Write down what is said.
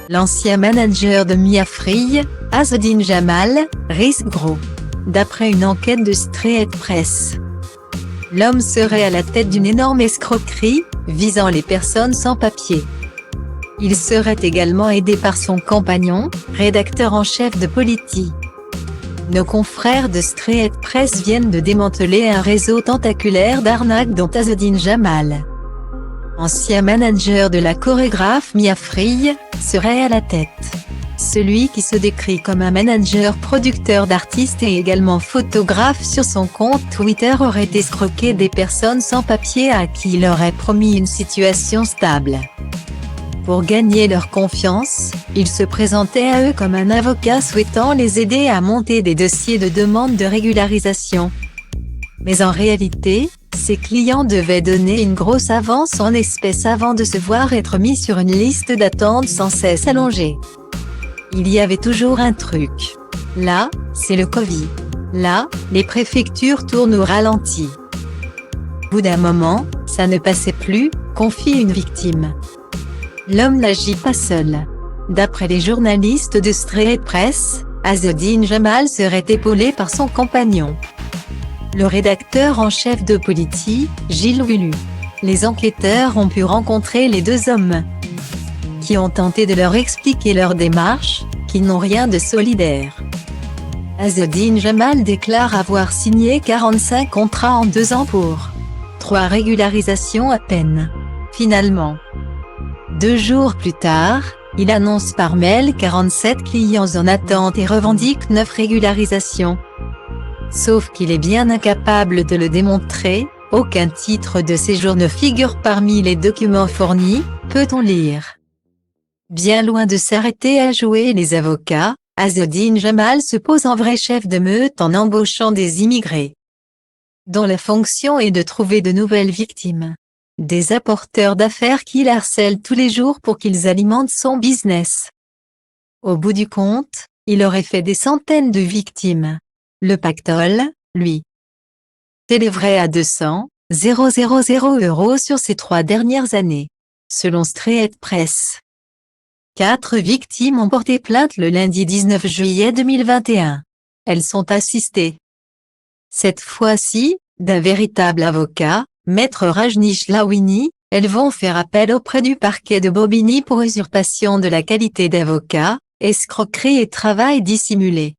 L'ancien manager de Mia Free, Azzedine Jamal, risque gros. D'après une enquête de Street Press, l'homme serait à la tête d'une énorme escroquerie, visant les personnes sans papier. Il serait également aidé par son compagnon, rédacteur en chef de Politics. Nos confrères de Street Press viennent de démanteler un réseau tentaculaire d'arnaques dont Azzedine Jamal, ancien manager de la chorégraphe Mia Free, serait à la tête. Celui qui se décrit comme un manager producteur d'artistes et également photographe sur son compte Twitter aurait escroqué des personnes sans papier à qui il aurait promis une situation stable. Pour gagner leur confiance, il se présentait à eux comme un avocat souhaitant les aider à monter des dossiers de demande de régularisation. Mais en réalité, ses clients devaient donner une grosse avance en espèces avant de se voir être mis sur une liste d'attente sans cesse allongée. Il y avait toujours un truc. Là, c'est le Covid. Là, les préfectures tournent au ralenti. Au bout d'un moment, ça ne passait plus, confie une victime. L'homme n'agit pas seul. D'après les journalistes de Street Press, Azzedine Jamal serait épaulé par son compagnon, le rédacteur en chef de Politics, Gilles Gulu. Les enquêteurs ont pu rencontrer les deux hommes, qui ont tenté de leur expliquer leur démarche, qu'ils n'ont rien de solidaire. Azzedine Jamal déclare avoir signé 45 contrats en 2 ans pour 3 régularisations à peine. Finalement, 2 jours plus tard, il annonce par mail 47 clients en attente et revendique 9 régularisations. Sauf qu'il est bien incapable de le démontrer, aucun titre de séjour ne figure parmi les documents fournis, peut-on lire. Bien loin de s'arrêter à jouer les avocats, Azzedine Jamal se pose en vrai chef de meute en embauchant des immigrés, dont la fonction est de trouver de nouvelles victimes. Des apporteurs d'affaires qu'il harcèle tous les jours pour qu'ils alimentent son business. Au bout du compte, il aurait fait des centaines de victimes. Le pactole, lui, s'élèverait à 200 000 € sur ces 3 dernières années. Selon Street Press, 4 victimes ont porté plainte le lundi 19 juillet 2021. Elles sont assistées, cette fois-ci, d'un véritable avocat, Maître Rajneesh Lawini. Elles vont faire appel auprès du parquet de Bobigny pour usurpation de la qualité d'avocat, escroquerie et travail dissimulé.